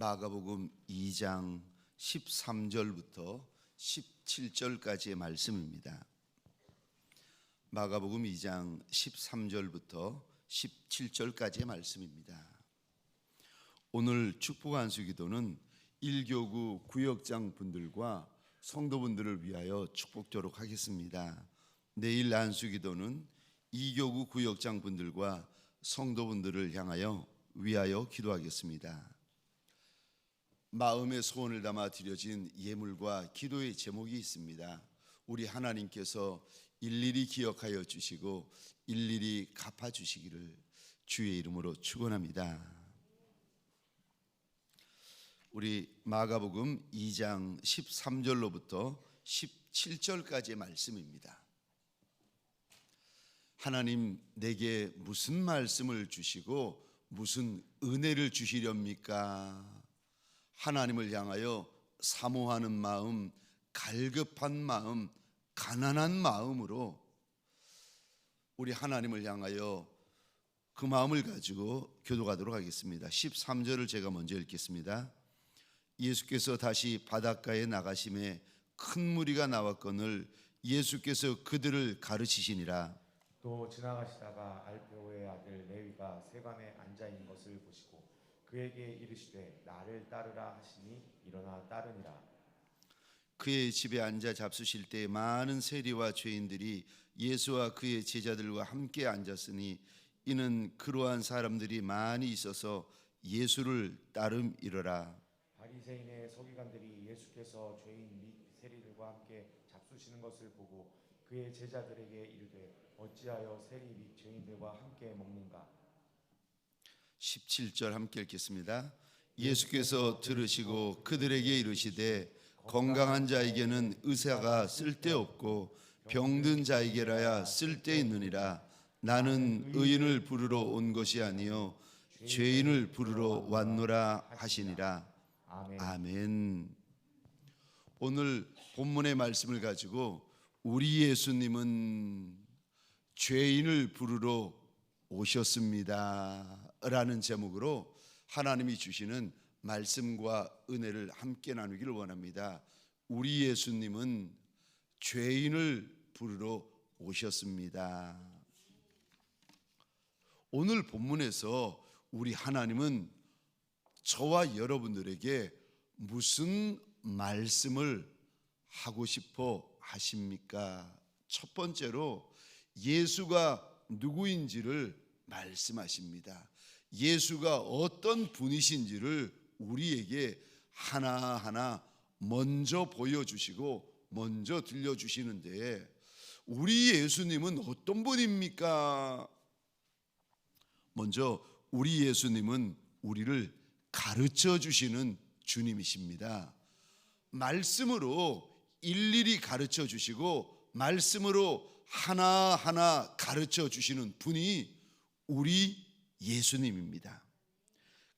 마가복음 2장 13절부터 17절까지의 말씀입니다. 마가복음 2장 13절부터 17절까지의 말씀입니다. 오늘 축복 안수 기도는 1교구 구역장 분들과 성도분들을 위하여 축복토록 하겠습니다. 내일 안수 기도는 2교구 구역장 분들과 성도분들을 향하여 위하여 기도하겠습니다. 마음의 소원을 담아 드려진 예물과 기도의 제목이 있습니다. 우리 하나님께서 일일이 기억하여 주시고 일일이 갚아 주시기를 주의 이름으로 축원합니다. 우리 마가복음 2장 13절로부터 17절까지의 말씀입니다. 하나님 내게 무슨 말씀을 주시고 무슨 은혜를 주시렵니까? 하나님을 향하여 사모하는 마음, 갈급한 마음, 가난한 마음으로 우리 하나님을 향하여 그 마음을 가지고 교도하도록 하겠습니다. 13절을 제가 먼저 읽겠습니다. 예수께서 다시 바닷가에 나가심에 큰 무리가 나왔거늘 예수께서 그들을 가르치시니라. 또 지나가시다가 알페오의 아들 레위가 세관에 앉아 있는 것을 보시고 그에게 이르시되 나를 따르라 하시니 일어나 따르니라. 그의 집에 앉아 잡수실 때 많은 세리와 죄인들이 예수와 그의 제자들과 함께 앉았으니 이는 그러한 사람들이 많이 있어서 예수를 따름이러라. 바리새인의 서기관들이 예수께서 죄인 및 세리들과 함께 잡수시는 것을 보고 그의 제자들에게 이르되 어찌하여 세리 및 죄인들과 함께 먹는가? 17절 함께 읽겠습니다. 예수께서 들으시고 그들에게 이르시되 건강한 자에게는 의사가 쓸데없고 병든 자에게라야 쓸데있느니라. 나는 의인을 부르러 온 것이 아니요 죄인을 부르러 왔노라 하시니라. 아멘. 오늘 본문의 말씀을 가지고 우리 예수님은 죄인을 부르러 오셨습니다 라는 제목으로 하나님이 주시는 말씀과 은혜를 함께 나누기를 원합니다. 우리 예수님은 죄인을 부르러 오셨습니다. 오늘 본문에서 우리 하나님은 저와 여러분들에게 무슨 말씀을 하고 싶어 하십니까? 첫 번째로 예수가 누구인지를 말씀하십니다. 예수가 어떤 분이신지를 우리에게 하나하나 먼저 보여주시고 먼저 들려주시는데 우리 예수님은 어떤 분입니까? 먼저 우리 예수님은 우리를 가르쳐 주시는 주님이십니다. 말씀으로 일일이 가르쳐 주시고 말씀으로 하나하나 가르쳐 주시는 분이 우리 예수님입니다.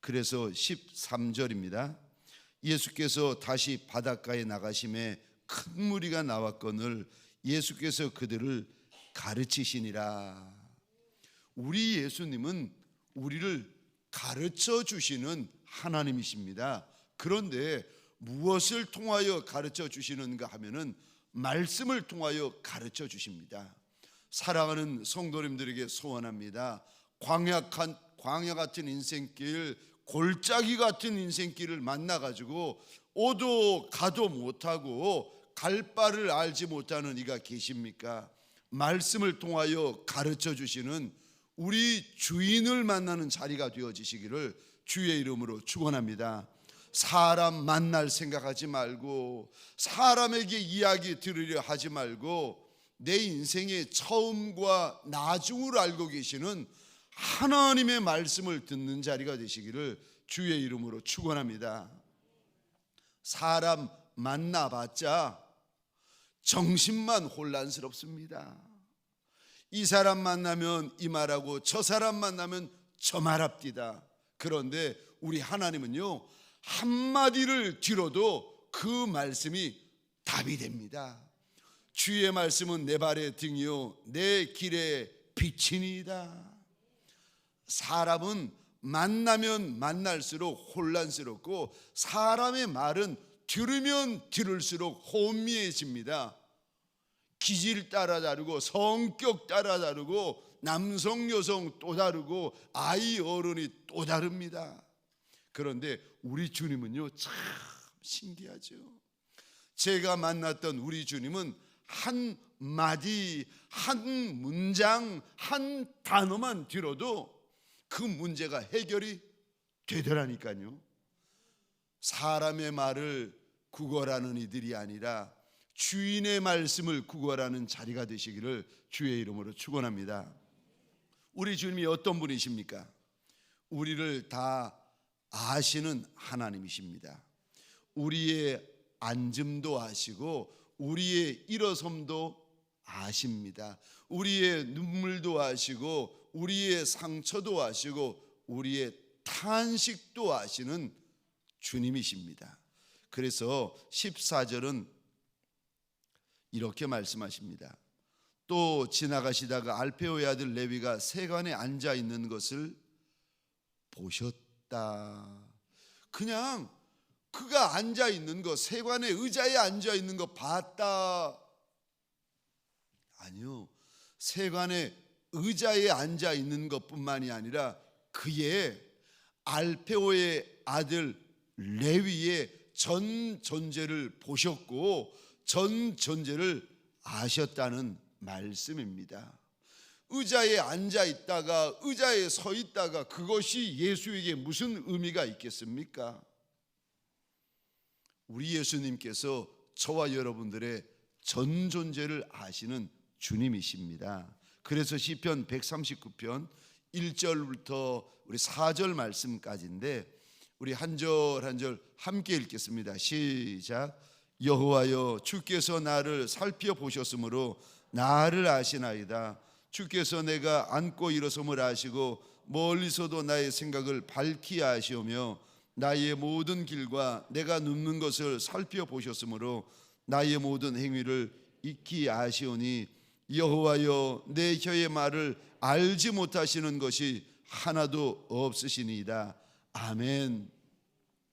그래서 13절입니다. 예수께서 다시 바닷가에 나가심에 큰 무리가 나왔거늘 예수께서 그들을 가르치시니라. 우리 예수님은 우리를 가르쳐 주시는 하나님이십니다. 그런데 무엇을 통하여 가르쳐 주시는가 하면은 말씀을 통하여 가르쳐 주십니다. 사랑하는 성도님들에게 소원합니다. 광야 같은 인생길, 골짜기 같은 인생길을 만나가지고 오도 가도 못하고 갈 바를 알지 못하는 이가 계십니까? 말씀을 통하여 가르쳐 주시는 우리 주인을 만나는 자리가 되어지시기를 주의 이름으로 축원합니다. 사람 만날 생각하지 말고 사람에게 이야기 들으려 하지 말고 내 인생의 처음과 나중을 알고 계시는 하나님의 말씀을 듣는 자리가 되시기를 주의 이름으로 축원합니다. 사람 만나봤자 정신만 혼란스럽습니다. 이 사람 만나면 이 말하고 저 사람 만나면 저 말합디다. 그런데 우리 하나님은요 한마디를 들어도 그 말씀이 답이 됩니다. 주의 말씀은 내 발의 등이요 내 길의 빛이니이다. 사람은 만나면 만날수록 혼란스럽고 사람의 말은 들으면 들을수록 혼미해집니다. 기질 따라 다르고 성격 따라 다르고 남성 여성 또 다르고 아이 어른이 또 다릅니다. 그런데 우리 주님은요 참 신기하죠. 제가 만났던 우리 주님은 한 마디, 한 문장, 한 단어만 들어도 그 문제가 해결이 되더라니까요. 사람의 말을 구걸하는 이들이 아니라 주인의 말씀을 구걸하는 자리가 되시기를 주의 이름으로 축원합니다. 우리 주님이 어떤 분이십니까? 우리를 다 아시는 하나님이십니다. 우리의 앉음도 아시고 우리의 일어섬도 아십니다. 우리의 눈물도 아시고 우리의 상처도 아시고 우리의 탄식도 아시는 주님이십니다. 그래서 14절은 이렇게 말씀하십니다. 또 지나가시다가 알페오의 아들 레위가 세관에 앉아 있는 것을 보셨다. 그냥 그가 앉아 있는 거, 세관의 의자에 앉아 있는 거 봤다. 아니요, 세관의 의자에 앉아 있는 것뿐만이 아니라 그의 알페오의 아들 레위의 전 존재를 보셨고 전 존재를 아셨다는 말씀입니다. 의자에 앉아 있다가 의자에 서 있다가 그것이 예수에게 무슨 의미가 있겠습니까? 우리 예수님께서 저와 여러분들의 전 존재를 아시는 주님이십니다. 그래서 시편 139편 1절부터 우리 4절 말씀까지인데 우리 한 절 한 절 함께 읽겠습니다. 시작. 여호와여 주께서 나를 살펴보셨으므로 나를 아시나이다. 주께서 내가 앉고 일어섬을 아시고 멀리서도 나의 생각을 밝히 아시오며 나의 모든 길과 내가 눕는 것을 살펴보셨으므로 나의 모든 행위를 익히 아시오니 여호와여 내 혀의 말을 알지 못하시는 것이 하나도 없으시니이다. 아멘.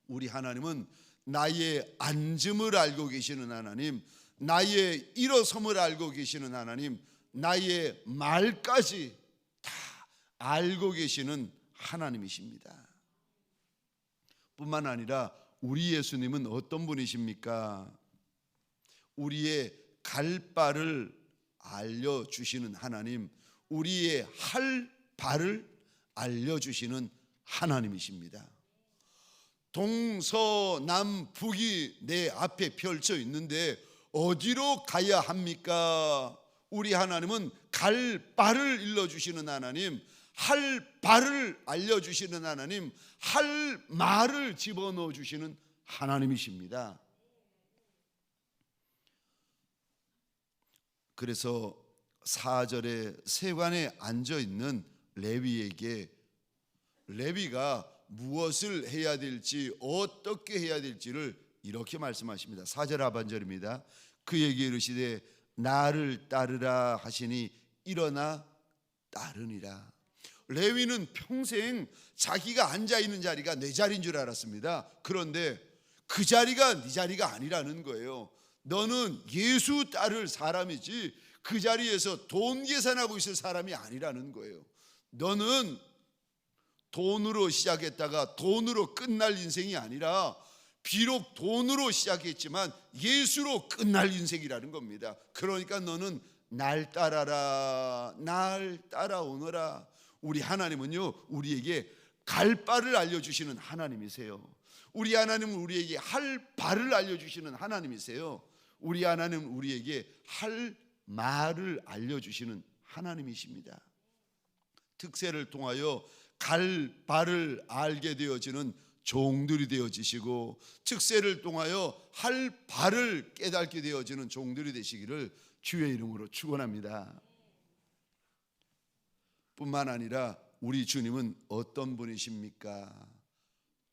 우리 하나님은 나의 앉음을 알고 계시는 하나님, 나의 일어섬을 알고 계시는 하나님, 나의 말까지 다 알고 계시는 하나님이십니다. 뿐만 아니라 우리 예수님은 어떤 분이십니까? 우리의 갈 바를 알려주시는 하나님, 우리의 할 바를 알려주시는 하나님이십니다. 동서남북이 내 앞에 펼쳐 있는데 어디로 가야 합니까? 우리 하나님은 갈 바를 일러주시는 하나님, 할 바를 알려주시는 하나님, 할 말을 집어넣어 주시는 하나님이십니다. 그래서 4절에 세관에 앉아있는 레위에게 레위가 무엇을 해야 될지 어떻게 해야 될지를 이렇게 말씀하십니다. 4절 하반절입니다. 그에게 이르시되 나를 따르라 하시니 일어나 따르니라. 레위는 평생 자기가 앉아있는 자리가 내 자리인 줄 알았습니다. 그런데 그 자리가 네 자리가 아니라는 거예요. 너는 예수 따를 사람이지 그 자리에서 돈 계산하고 있을 사람이 아니라는 거예요. 너는 돈으로 시작했다가 돈으로 끝날 인생이 아니라 비록 돈으로 시작했지만 예수로 끝날 인생이라는 겁니다. 그러니까 너는 날 따라라, 날 따라오너라. 우리 하나님은요 우리에게 갈 바를 알려주시는 하나님이세요. 우리 하나님은 우리에게 할 바를 알려주시는 하나님이세요. 우리 하나님은 우리에게 할 말을 알려주시는 하나님이십니다. 특세를 통하여 갈 바를 알게 되어지는 종들이 되어지시고 특세를 통하여 할 바를 깨닫게 되어지는 종들이 되시기를 주의 이름으로 축원합니다. 뿐만 아니라 우리 주님은 어떤 분이십니까?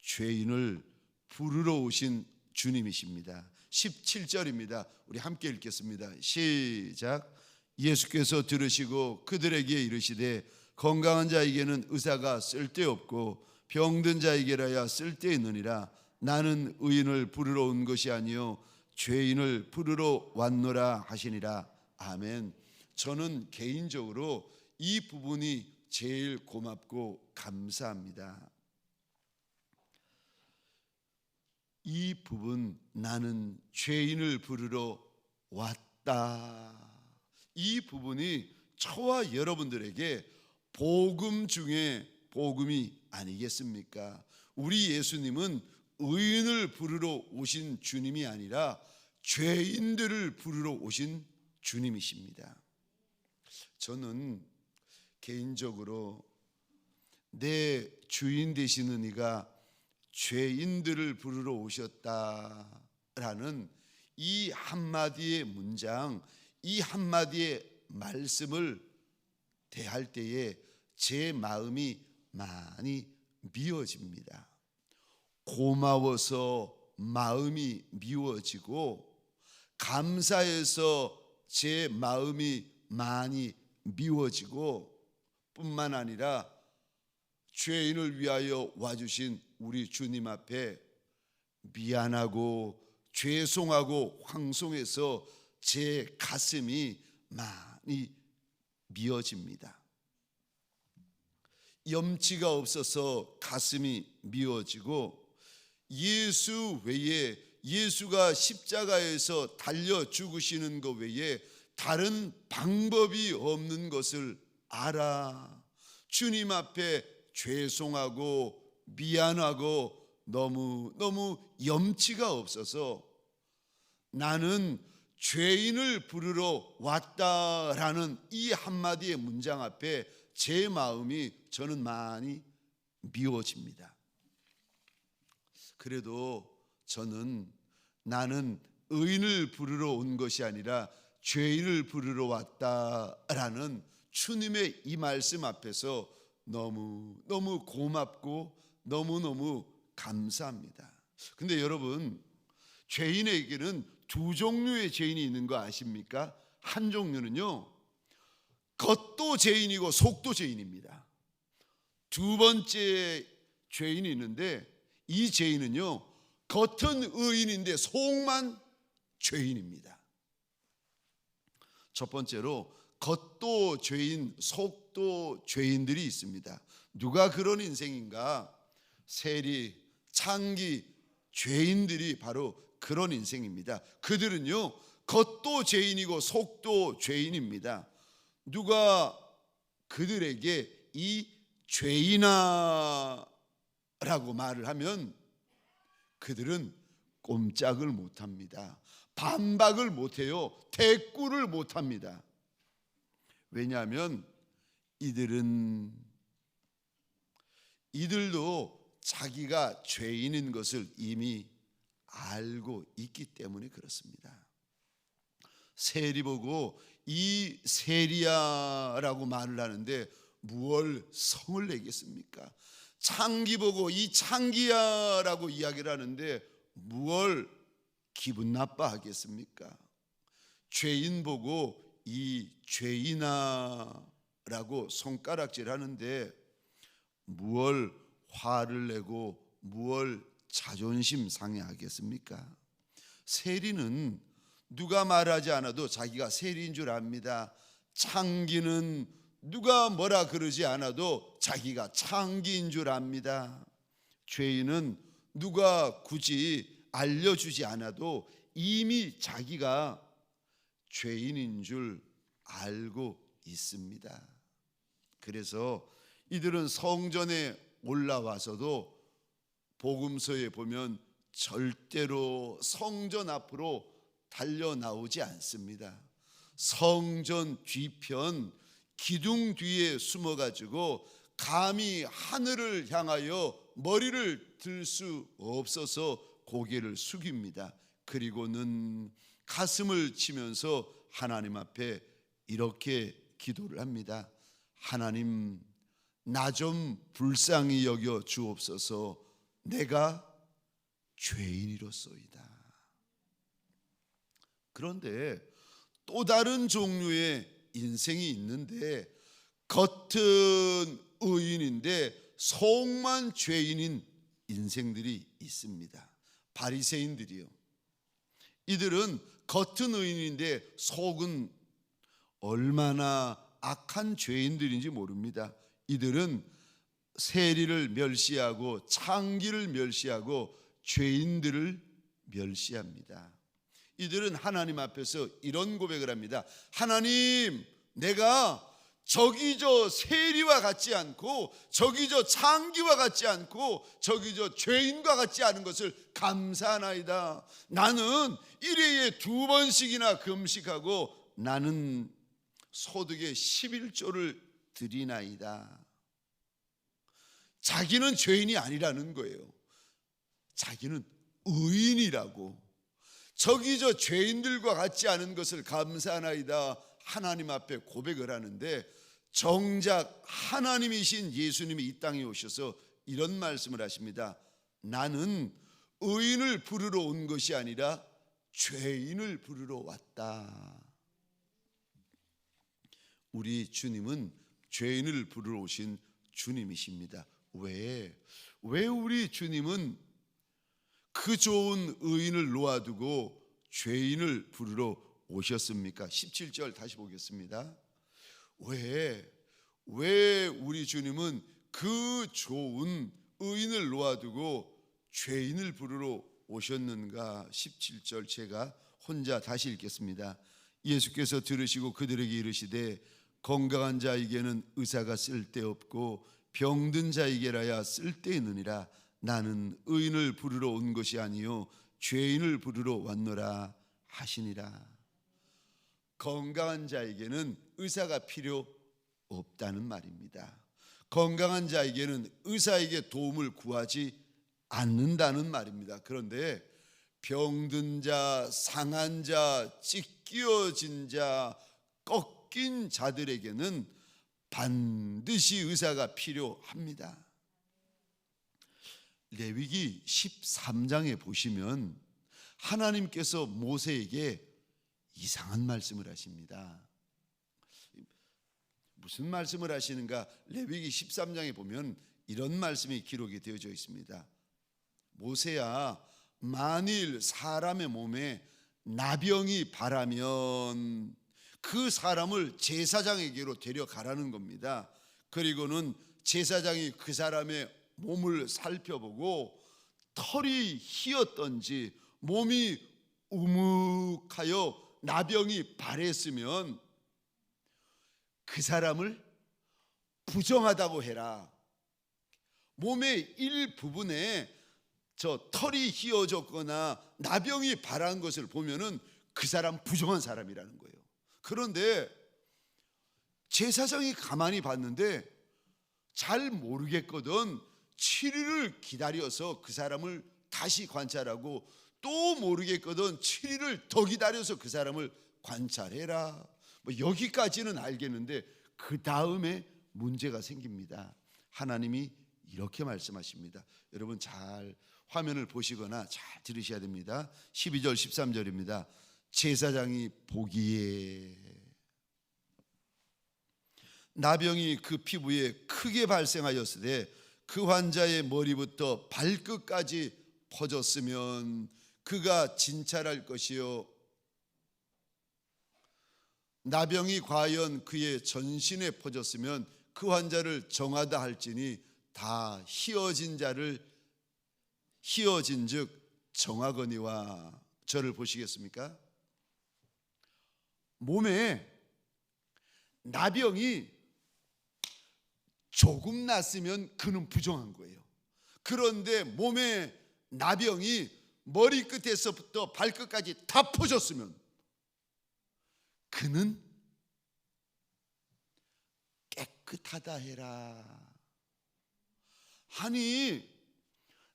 죄인을 부르러 오신 주님이십니다. 17절입니다. 우리 함께 읽겠습니다. 시작. 예수께서 들으시고 그들에게 이르시되 건강한 자에게는 의사가 쓸데없고 병든 자에게라야 쓸데있느니라. 나는 의인을 부르러 온 것이 아니요 죄인을 부르러 왔노라 하시니라. 아멘. 저는 개인적으로 이 부분이 제일 고맙고 감사합니다. 이 부분, 나는 죄인을 부르러 왔다, 이 부분이 저와 여러분들에게 복음 중에 복음이 아니겠습니까? 우리 예수님은 의인을 부르러 오신 주님이 아니라 죄인들을 부르러 오신 주님이십니다. 저는 개인적으로 내 주인 되시는 이가 죄인들을 부르러 오셨다라는 이 한마디의 문장, 이 한마디의 말씀을 대할 때에 제 마음이 많이 미워집니다. 고마워서 마음이 미워지고 감사해서 제 마음이 많이 미워지고 뿐만 아니라 죄인을 위하여 와주신 우리 주님 앞에 미안하고 죄송하고 황송해서 제 가슴이 많이 미어집니다. 염치가 없어서 가슴이 미어지고 예수 외에, 예수가 십자가에서 달려 죽으시는 것 외에 다른 방법이 없는 것을 알아 주님 앞에 죄송하고 미안하고 너무 염치가 없어서 나는 죄인을 부르러 왔다라는 이 한마디의 문장 앞에 제 마음이 저는 많이 미워집니다. 그래도 저는 나는 의인을 부르러 온 것이 아니라 죄인을 부르러 왔다라는 주님의 이 말씀 앞에서 너무 고맙고 너무 감사합니다. 근데 여러분, 죄인에게는 두 종류의 죄인이 있는 거 아십니까? 한 종류는요, 겉도 죄인이고 속도 죄인입니다. 두 번째 죄인이 있는데 이 죄인은요, 겉은 의인인데 속만 죄인입니다. 첫 번째로 겉도 죄인, 속도 죄인들이 있습니다. 누가 그런 인생인가? 세리, 창기, 죄인들이 바로 그런 인생입니다. 그들은요, 겉도 죄인이고 속도 죄인입니다. 누가 그들에게 이 죄인아 라고 말을 하면 그들은 꼼짝을 못합니다. 반박을 못해요. 대꾸를 못합니다. 왜냐하면 이들도 자기가 죄인인 것을 이미 알고 있기 때문에 그렇습니다. 세리 보고 이 세리야라고 말을 하는데 무얼 성을 내겠습니까? 창기 보고 이 창기야라고 이야기를 하는데 무얼 기분 나빠하겠습니까? 죄인 보고 이 죄인아라고 손가락질 하는데 무얼 화를 내고 무얼 자존심 상해하겠습니까? 세리는 누가 말하지 않아도 자기가 세리인 줄 압니다. 창기는 누가 뭐라 그러지 않아도 자기가 창기인 줄 압니다. 죄인은 누가 굳이 알려주지 않아도 이미 자기가 죄인인 줄 알고 있습니다. 그래서 이들은 성전에 올라와서도 복음서에 보면 절대로 성전 앞으로 달려 나오지 않습니다. 성전 뒤편 기둥 뒤에 숨어가지고 감히 하늘을 향하여 머리를 들 수 없어서 고개를 숙입니다. 그리고는 가슴을 치면서 하나님 앞에 이렇게 기도를 합니다. 하나님, 나 좀 불쌍히 여겨 주옵소서. 내가 죄인이로소이다. 그런데 또 다른 종류의 인생이 있는데 겉은 의인인데 속만 죄인인 인생들이 있습니다. 바리새인들이요. 이들은 겉은 의인인데 속은 얼마나 악한 죄인들인지 모릅니다. 이들은 세리를 멸시하고 창기를 멸시하고 죄인들을 멸시합니다. 이들은 하나님 앞에서 이런 고백을 합니다. 하나님, 내가 저기 저 세리와 같지 않고 저기 저 창기와 같지 않고 저기 저 죄인과 같지 않은 것을 감사하나이다. 나는 일회에 2번씩이나 금식하고 나는 소득의 11조를 드리나이다. 자기는 죄인이 아니라는 거예요. 자기는 의인이라고. 저기 저 죄인들과 같지 않은 것을 감사하나이다. 하나님 앞에 고백을 하는데, 정작 하나님이신 예수님이 이 땅에 오셔서 이런 말씀을 하십니다. 나는 의인을 부르러 온 것이 아니라 죄인을 부르러 왔다. 우리 주님은 죄인을 부르러 오신 주님이십니다. 왜 우리 주님은 그 좋은 의인을 놓아두고 죄인을 부르러 오셨습니까? 17절 다시 보겠습니다. 왜 우리 주님은 그 좋은 의인을 놓아두고 죄인을 부르러 오셨는가? 17절 제가 혼자 다시 읽겠습니다. 예수께서 들으시고 그들에게 이르시되 건강한 자에게는 의사가 쓸데없고 병든 자에게라야 쓸데있느니라. 나는 의인을 부르러 온 것이 아니요 죄인을 부르러 왔노라 하시니라. 건강한 자에게는 의사가 필요 없다는 말입니다. 건강한 자에게는 의사에게 도움을 구하지 않는다는 말입니다. 그런데 병든 자, 상한 자, 찢기어진 자, 꺾인 자들에게는 반드시 의사가 필요합니다. 레위기 13장에 보시면 하나님께서 모세에게 이상한 말씀을 하십니다. 무슨 말씀을 하시는가? 레위기 13장에 보면 이런 말씀이 기록이 되어져 있습니다. 모세야, 만일 사람의 몸에 나병이 바라면 그 사람을 제사장에게로 데려가라는 겁니다. 그리고는 제사장이 그 사람의 몸을 살펴보고 털이 희었던지 몸이 우묵하여 나병이 발했으면 그 사람을 부정하다고 해라. 몸의 일부분에 저 털이 휘어졌거나 나병이 발한 것을 보면은 그 사람 부정한 사람이라는 거예요. 그런데 제사장이 가만히 봤는데 잘 모르겠거든. 7일을 기다려서 그 사람을 다시 관찰하고 또 모르겠거든. 7일을 더 기다려서 그 사람을 관찰해라. 뭐 여기까지는 알겠는데 그 다음에 문제가 생깁니다. 하나님이 이렇게 말씀하십니다. 여러분 잘 화면을 보시거나 잘 들으셔야 됩니다. 12절 13절입니다. 제사장이 보기에 나병이 그 피부에 크게 발생하였으되 그 환자의 머리부터 발끝까지 퍼졌으면 그가 진찰할 것이요 나병이 과연 그의 전신에 퍼졌으면 그 환자를 정하다 할지니 다 희어진즉 정하거니와. 저를 보시겠습니까? 몸에 나병이 조금 났으면 그는 부정한 거예요. 그런데 몸에 나병이 머리끝에서부터 발끝까지 다 퍼졌으면 그는 깨끗하다 해라. 아니,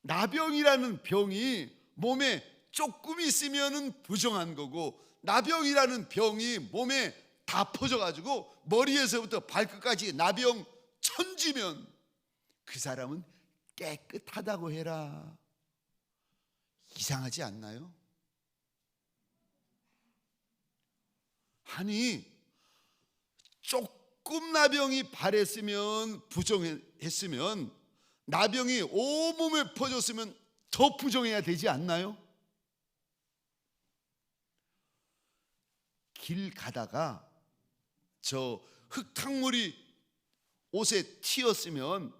나병이라는 병이 몸에 조금 있으면 부정한 거고 나병이라는 병이 몸에 다 퍼져가지고 머리에서부터 발끝까지 나병 천지면 그 사람은 깨끗하다고 해라. 이상하지 않나요? 아니, 조금 나병이 발했으면 부정했으면 나병이 온몸에 퍼졌으면 더 부정해야 되지 않나요? 길 가다가 저 흙탕물이 옷에 튀었으면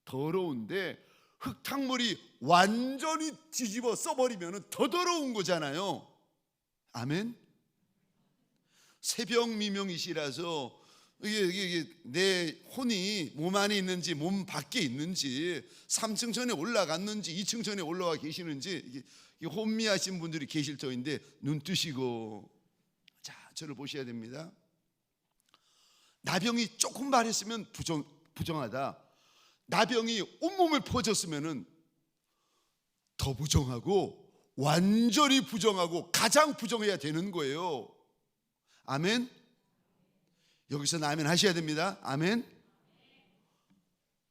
더러운데 흙탕물이 완전히 뒤집어 써버리면 더 더러운 거잖아요. 아멘. 새벽 미명이시라서 이게 내 혼이 몸 안에 있는지 몸 밖에 있는지 3층 전에 올라갔는지 2층 전에 올라와 계시는지 이게 혼미하신 분들이 계실 터인데 눈 뜨시고 자 저를 보셔야 됩니다. 나병이 조금 발했으면 부정하다. 나병이 온몸에 퍼졌으면 더 부정하고 완전히 부정하고 가장 부정해야 되는 거예요. 아멘. 여기서 아멘 하셔야 됩니다. 아멘.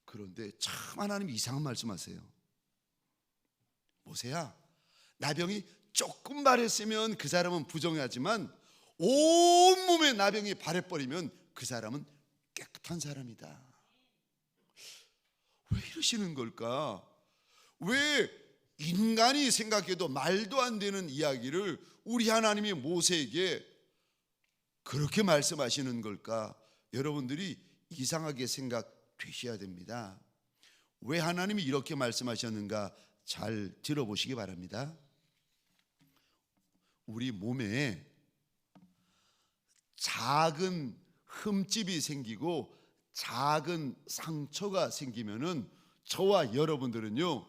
그런데 참 하나님 이상한 말씀하세요. 모세야, 나병이 조금 발했으면 그 사람은 부정하지만 온몸에 나병이 발해버리면 그 사람은 깨끗한 사람이다. 왜 이러시는 걸까? 왜 인간이 생각해도 말도 안 되는 이야기를 우리 하나님이 모세에게 그렇게 말씀하시는 걸까? 여러분들이 이상하게 생각되셔야 됩니다. 왜 하나님이 이렇게 말씀하셨는가 잘 들어보시기 바랍니다. 우리 몸에 작은 흠집이 생기고 작은 상처가 생기면은 저와 여러분들은요,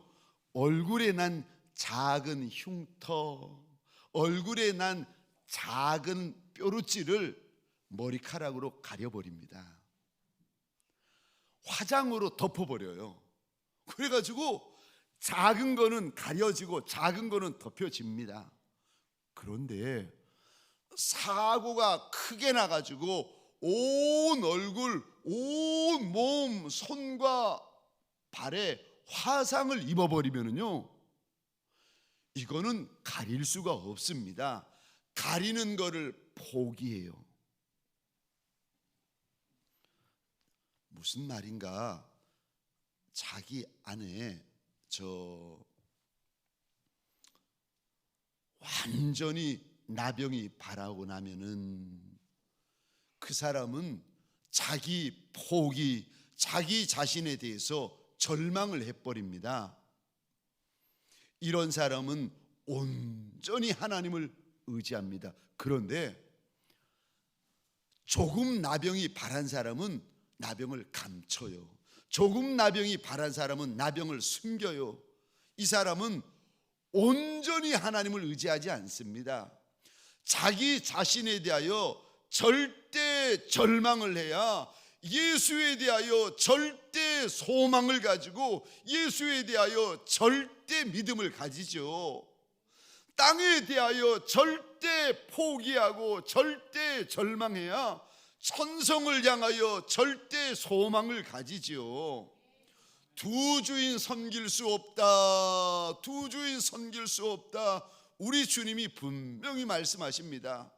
얼굴에 난 작은 흉터, 얼굴에 난 작은 뾰루지를 머리카락으로 가려버립니다. 화장으로 덮어버려요. 그래가지고 작은 거는 가려지고 작은 거는 덮여집니다. 그런데 사고가 크게 나가지고 온 얼굴, 온 몸, 손과 발에 화상을 입어버리면요, 이거는 가릴 수가 없습니다. 가리는 거를 포기해요. 무슨 말인가? 자기 안에 완전히 나병이 발하고 나면은 그 사람은 자기 포기, 자기 자신에 대해서 절망을 해버립니다. 이런 사람은 온전히 하나님을 의지합니다. 그런데 조금 나병이 발한 사람은 나병을 감춰요. 조금 나병이 발한 사람은 나병을 숨겨요. 이 사람은 온전히 하나님을 의지하지 않습니다. 자기 자신에 대하여 절대 절망을 해야 예수에 대하여 절대 소망을 가지고 예수에 대하여 절대 믿음을 가지죠. 땅에 대하여 절대 포기하고 절대 절망해야 천성을 향하여 절대 소망을 가지죠. 두 주인 섬길 수 없다. 두 주인 섬길 수 없다. 우리 주님이 분명히 말씀하십니다.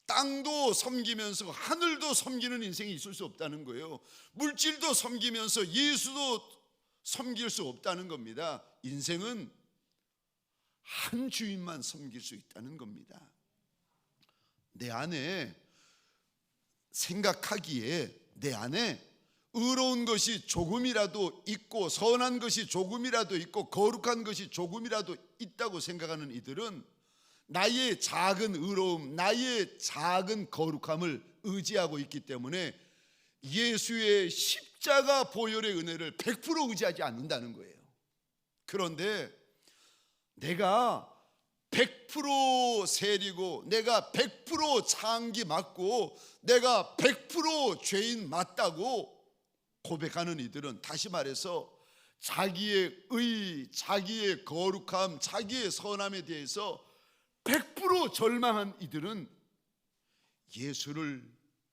땅도 섬기면서 하늘도 섬기는 인생이 있을 수 없다는 거예요. 물질도 섬기면서 예수도 섬길 수 없다는 겁니다. 인생은 한 주인만 섬길 수 있다는 겁니다. 내 안에 생각하기에 내 안에 의로운 것이 조금이라도 있고 선한 것이 조금이라도 있고 거룩한 것이 조금이라도 있다고 생각하는 이들은 나의 작은 의로움, 나의 작은 거룩함을 의지하고 있기 때문에 예수의 십자가 보혈의 은혜를 100% 의지하지 않는다는 거예요. 그런데 내가 100% 세리고 내가 100% 창기 맞고 내가 100% 죄인 맞다고 고백하는 이들은, 다시 말해서 자기의 의, 자기의 거룩함, 자기의 선함에 대해서 100% 절망한 이들은 예수를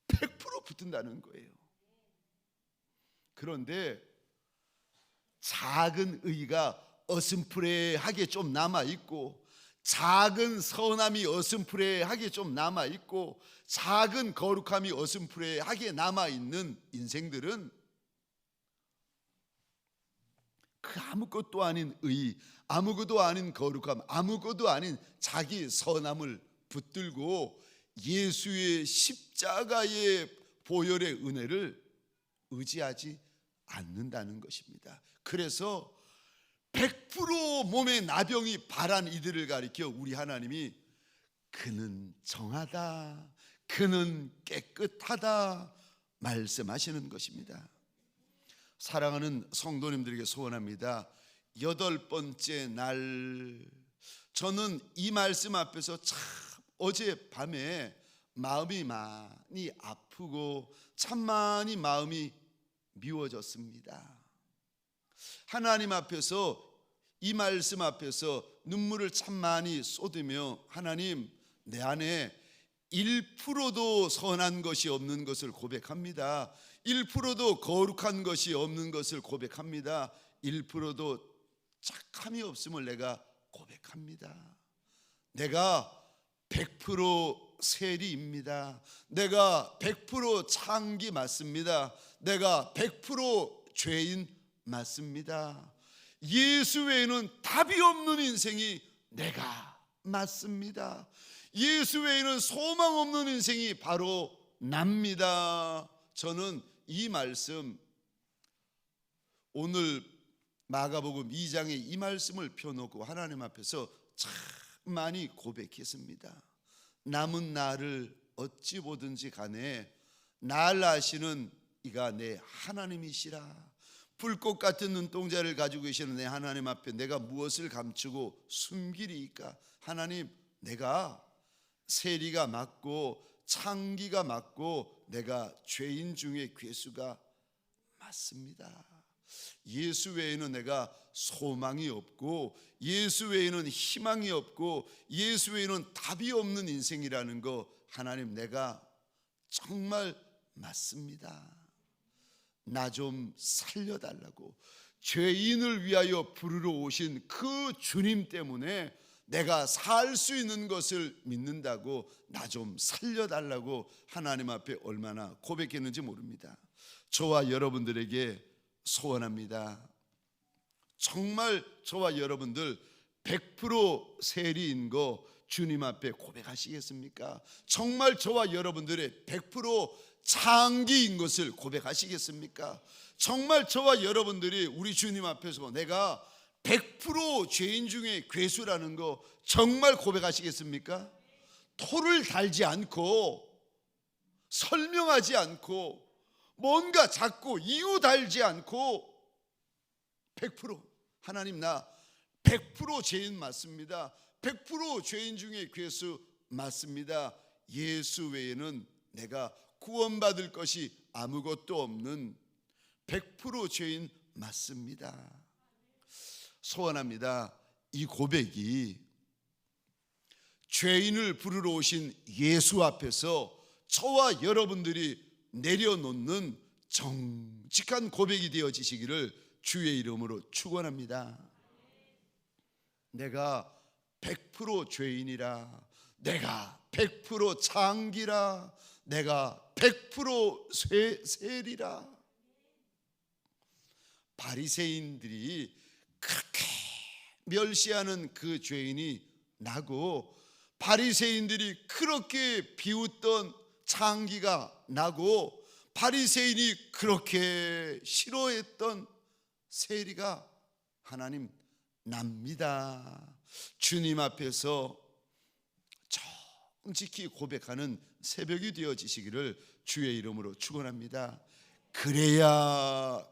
100% 붙든다는 거예요. 그런데 작은 의가 어슴푸레하게 좀 남아있고 작은 선함이 어슴푸레하게 좀 남아있고 작은 거룩함이 어슴푸레하게 남아있는 인생들은 그 아무것도 아닌 의, 아무것도 아닌 거룩함, 아무것도 아닌 자기 선함을 붙들고 예수의 십자가의 보혈의 은혜를 의지하지 않는다는 것입니다. 그래서 100% 몸에 나병이 발한 이들을 가리켜 우리 하나님이 그는 정하다, 그는 깨끗하다 말씀하시는 것입니다. 사랑하는 성도님들에게 소원합니다. 8번째 날, 저는 이 말씀 앞에서 참 어젯밤에 마음이 많이 아프고 참 많이 마음이 미워졌습니다. 하나님 앞에서, 이 말씀 앞에서 눈물을 참 많이 쏟으며, 하나님, 내 안에 1%도 선한 것이 없는 것을 고백합니다. 1%도 거룩한 것이 없는 것을 고백합니다. 1%도 착함이 없음을 내가 고백합니다. 내가 100% 세리입니다. 내가 100% 창기 맞습니다. 내가 100% 죄인 맞습니다. 예수 외에는 답이 없는 인생이 내가 맞습니다. 예수 외에는 소망 없는 인생이 바로 납니다. 저는 이 말씀, 오늘 마가복음 2장에 이 말씀을 펴놓고 하나님 앞에서 참 많이 고백했습니다. 남은 나를 어찌 보든지 간에 날 아시는 이가 내 하나님이시라. 불꽃 같은 눈동자를 가지고 계시는 내 하나님 앞에 내가 무엇을 감추고 숨기리이까? 하나님, 내가 세리가 맞고 창기가 맞고 내가 죄인 중에 괴수가 맞습니다. 예수 외에는 내가 소망이 없고 예수 외에는 희망이 없고 예수 외에는 답이 없는 인생이라는 거, 하나님, 내가 정말 맞습니다. 나 좀 살려달라고, 죄인을 위하여 부르러 오신 그 주님 때문에 내가 살 수 있는 것을 믿는다고 나 좀 살려달라고 하나님 앞에 얼마나 고백했는지 모릅니다. 저와 여러분들에게 소원합니다. 정말 저와 여러분들 100% 세리인 거 주님 앞에 고백하시겠습니까? 정말 저와 여러분들의 100% 창기인 것을 고백하시겠습니까? 정말 저와 여러분들이 우리 주님 앞에서 내가 100% 죄인 중에 괴수라는 거 정말 고백하시겠습니까? 토를 달지 않고 설명하지 않고 뭔가 자꾸 이유 달지 않고 100% 하나님, 나 100% 죄인 맞습니다. 100% 죄인 중에 괴수 맞습니다. 예수 외에는 내가 구원받을 것이 아무것도 없는 100% 죄인 맞습니다. 소원합니다. 이 고백이 죄인을 부르러 오신 예수 앞에서 저와 여러분들이 내려놓는 정직한 고백이 되어지시기를 주의 이름으로 축원합니다. 내가 100% 죄인이라, 내가 100% 창기라, 내가 100% 세리라. 바리새인들이 그렇게 멸시하는 그 죄인이 나고, 바리새인들이 그렇게 비웃던 창기가 나고, 바리새인이 그렇게 싫어했던 세리가 하나님 납니다. 주님 앞에서 정직히 고백하는 새벽이 되어지시기를 주의 이름으로 축원합니다. 그래야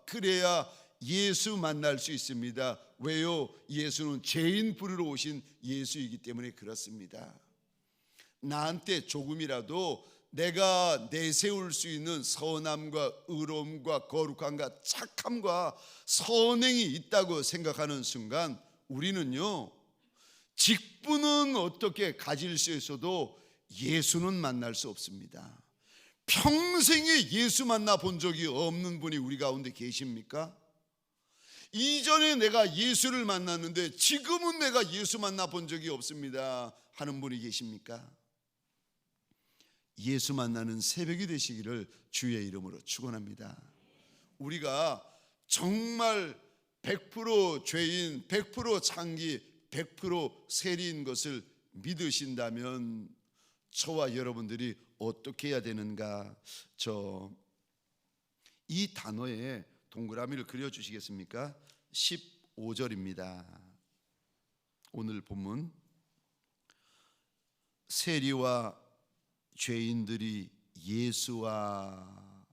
예수 만날 수 있습니다. 왜요? 예수는 죄인 부르러 오신 예수이기 때문에 그렇습니다. 나한테 조금이라도 내가 내세울 수 있는 선함과 의로움과 거룩함과 착함과 선행이 있다고 생각하는 순간 우리는요, 직분은 어떻게 가질 수 있어도 예수는 만날 수 없습니다. 평생에 예수 만나 본 적이 없는 분이 우리 가운데 계십니까? 이전에 내가 예수를 만났는데 지금은 내가 예수 만나본 적이 없습니다 하는 분이 계십니까? 예수 만나는 새벽이 되시기를 주의 이름으로 축원합니다. 우리가 정말 100% 죄인, 100% 창기, 100% 세리인 것을 믿으신다면 저와 여러분들이 어떻게 해야 되는가? 이 단어에 동그라미를 그려주시겠습니까? 15절입니다. 오늘 본문, 세리와 죄인들이 예수와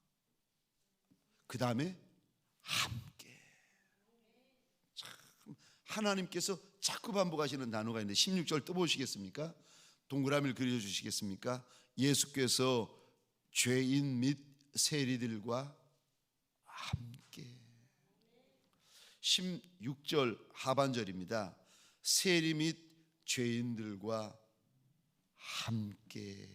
그 다음에 함께. 참, 하나님께서 자꾸 반복하시는 단어가 있는데 16절 또 보시겠습니까? 동그라미를 그려주시겠습니까? 예수께서 죄인 및 세리들과 함께. 16절 하반절입니다. 세리 및 죄인들과 함께.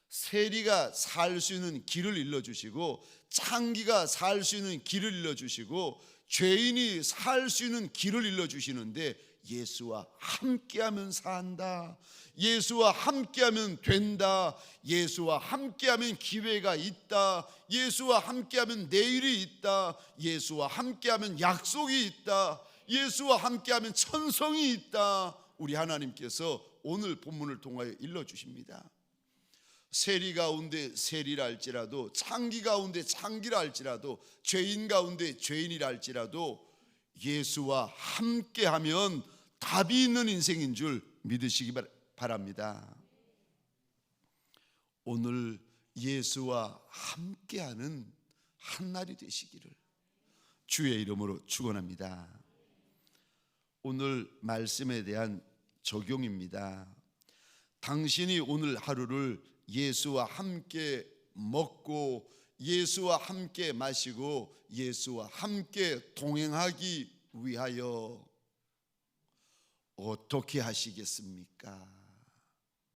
세리가 살 수 있는 길을 일러주시고, 창기가 살 수 있는 길을 일러주시고, 죄인이 살 수 있는 길을 일러주시는데 예수와 함께하면 산다, 예수와 함께하면 된다, 예수와 함께하면 기회가 있다, 예수와 함께하면 내일이 있다, 예수와 함께하면 약속이 있다, 예수와 함께하면 천성이 있다. 우리 하나님께서 오늘 본문을 통하여 일러주십니다. 세리 가운데 세리라 할지라도, 창기 가운데 창기라 할지라도, 죄인 가운데 죄인이라 할지라도 예수와 함께하면 답이 있는 인생인 줄 믿으시기 바랍니다. 오늘 예수와 함께하는 한날이 되시기를 주의 이름으로 축원합니다. 오늘 말씀에 대한 적용입니다. 당신이 오늘 하루를 예수와 함께 먹고, 예수와 함께 마시고, 예수와 함께 동행하기 위하여 어떻게 하시겠습니까?